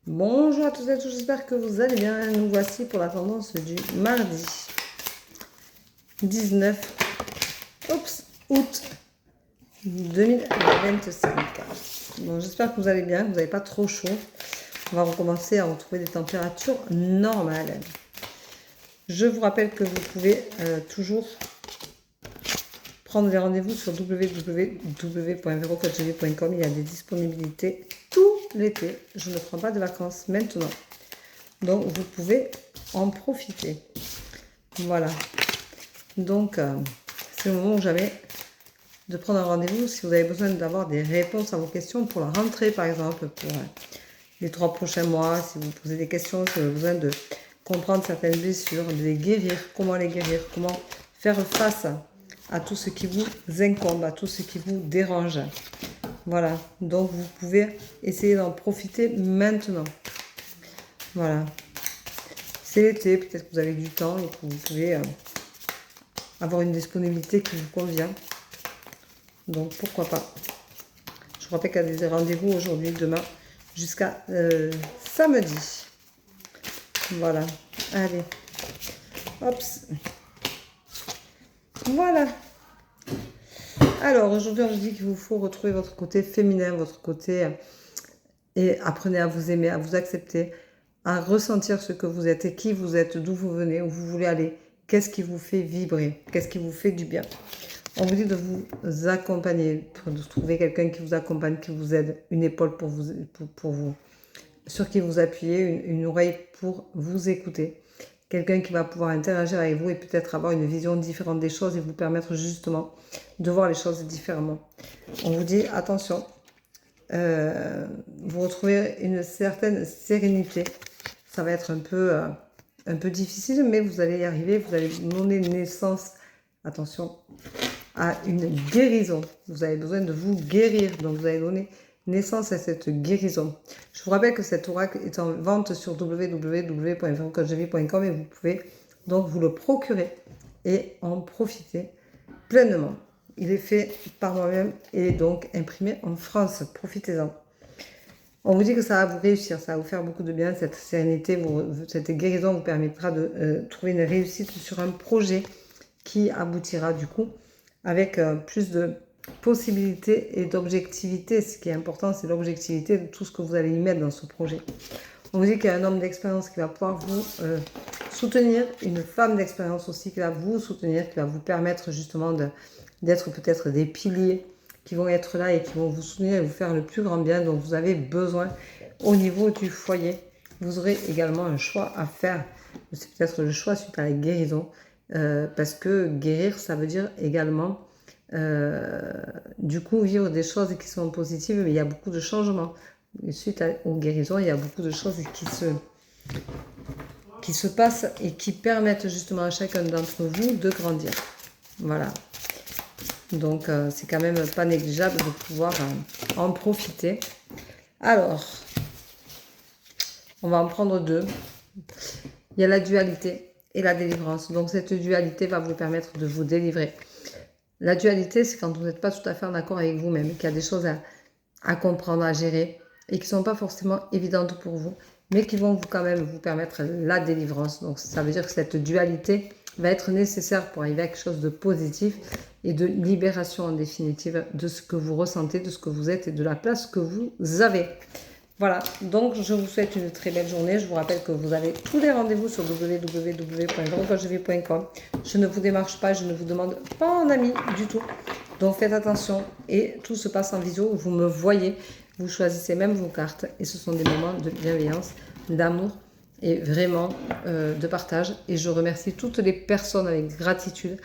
Bonjour à tous et à tous, j'espère que vous allez bien. Nous voici pour la tendance du mardi 19 août 2025. Bon, j'espère que vous allez bien, que vous n'avez pas trop chaud. On va recommencer à retrouver des températures normales. Je vous rappelle que vous pouvez toujours prendre des rendez-vous sur www.verocoachv.com. Il y a des disponibilités tout l'été. Je ne prends pas de vacances maintenant. Donc, vous pouvez en profiter. Voilà. Donc, c'est le moment où j'avais de prendre un rendez-vous si vous avez besoin d'avoir des réponses à vos questions pour la rentrée, par exemple, pour les 3 prochains mois, si vous posez des questions, si vous avez besoin de comprendre certaines blessures, de les guérir, comment faire face à tout ce qui vous incombe, à tout ce qui vous dérange. Voilà, donc vous pouvez essayer d'en profiter maintenant. Voilà. C'est l'été, peut-être que vous avez du temps et que vous pouvez avoir une disponibilité qui vous convient. Donc pourquoi pas. Je vous rappelle qu'il y a des rendez-vous aujourd'hui, demain, jusqu'à samedi. Voilà. Allez. Hop. Voilà. Alors, aujourd'hui, on vous dit qu'il vous faut retrouver votre côté féminin, votre côté... et apprenez à vous aimer, à vous accepter, à ressentir ce que vous êtes et qui vous êtes, d'où vous venez, où vous voulez aller, qu'est-ce qui vous fait vibrer, qu'est-ce qui vous fait du bien. On vous dit de vous accompagner, de trouver quelqu'un qui vous accompagne, qui vous aide, une épaule pour vous sur qui vous appuyez, une oreille pour vous écouter. Quelqu'un qui va pouvoir interagir avec vous et peut-être avoir une vision différente des choses et vous permettre justement de voir les choses différemment. On vous dit attention, vous retrouvez une certaine sérénité. Ça va être un peu difficile, mais vous allez y arriver. Vous allez donner naissance, attention, à une guérison. Vous avez besoin de vous guérir, donc vous allez donner naissance à cette guérison. Je vous rappelle que cet oracle est en vente sur www.verocoachv.com et vous pouvez donc vous le procurer et en profiter pleinement. Il est fait par moi-même et donc imprimé en France. Profitez-en. On vous dit que ça va vous réussir, ça va vous faire beaucoup de bien. Cette sérénité, cette guérison vous permettra de trouver une réussite sur un projet qui aboutira du coup avec plus de possibilités et d'objectivité. Ce qui est important, c'est l'objectivité de tout ce que vous allez y mettre dans ce projet. On vous dit qu'il y a un homme d'expérience qui va pouvoir vous soutenir, une femme d'expérience aussi qui va vous soutenir, qui va vous permettre justement d'être peut-être des piliers qui vont être là et qui vont vous soutenir et vous faire le plus grand bien dont vous avez besoin au niveau du foyer. Vous aurez également un choix à faire. C'est peut-être le choix suite à la guérison. Parce que guérir, ça veut dire également du coup vivre des choses qui sont positives, mais il y a beaucoup de changements. Et suite aux guérisons, il y a beaucoup de choses qui se passent et qui permettent justement à chacun d'entre vous de grandir. Voilà. Donc c'est quand même pas négligeable de pouvoir en profiter. Alors, on va en prendre deux. Il y a la dualité et la délivrance. Donc cette dualité va vous permettre de vous délivrer. La dualité, c'est quand vous n'êtes pas tout à fait en accord avec vous-même, qu'il y a des choses à comprendre, à gérer, et qui ne sont pas forcément évidentes pour vous, mais qui vont quand même vous permettre la délivrance. Donc ça veut dire que cette dualité va être nécessaire pour arriver à quelque chose de positif et de libération en définitive de ce que vous ressentez, de ce que vous êtes et de la place que vous avez. Voilà, donc je vous souhaite une très belle journée. Je vous rappelle que vous avez tous les rendez-vous sur www.verocoachv.com. Je ne vous démarche pas, je ne vous demande pas un ami du tout. Donc faites attention et tout se passe en visio. Vous me voyez, vous choisissez même vos cartes et ce sont des moments de bienveillance, d'amour et vraiment de partage. Et je remercie toutes les personnes avec gratitude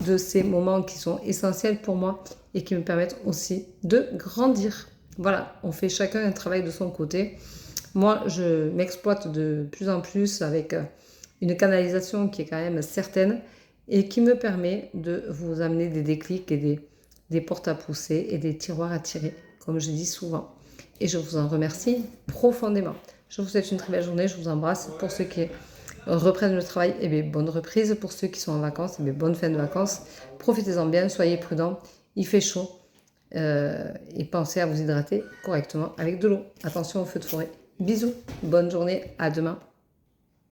de ces moments qui sont essentiels pour moi et qui me permettent aussi de grandir. Voilà, on fait chacun un travail de son côté. Moi, je m'exploite de plus en plus avec une canalisation qui est quand même certaine et qui me permet de vous amener des déclics et des portes à pousser et des tiroirs à tirer, comme je dis souvent. Et je vous en remercie profondément. Je vous souhaite une très belle journée, je vous embrasse. Pour ceux qui reprennent le travail, eh bien, bonne reprise. Pour ceux qui sont en vacances, eh bien, bonne fin de vacances. Profitez-en bien, soyez prudents, il fait chaud. Et pensez à vous hydrater correctement avec de l'eau. Attention aux feux de forêt. Bisous, bonne journée, à demain.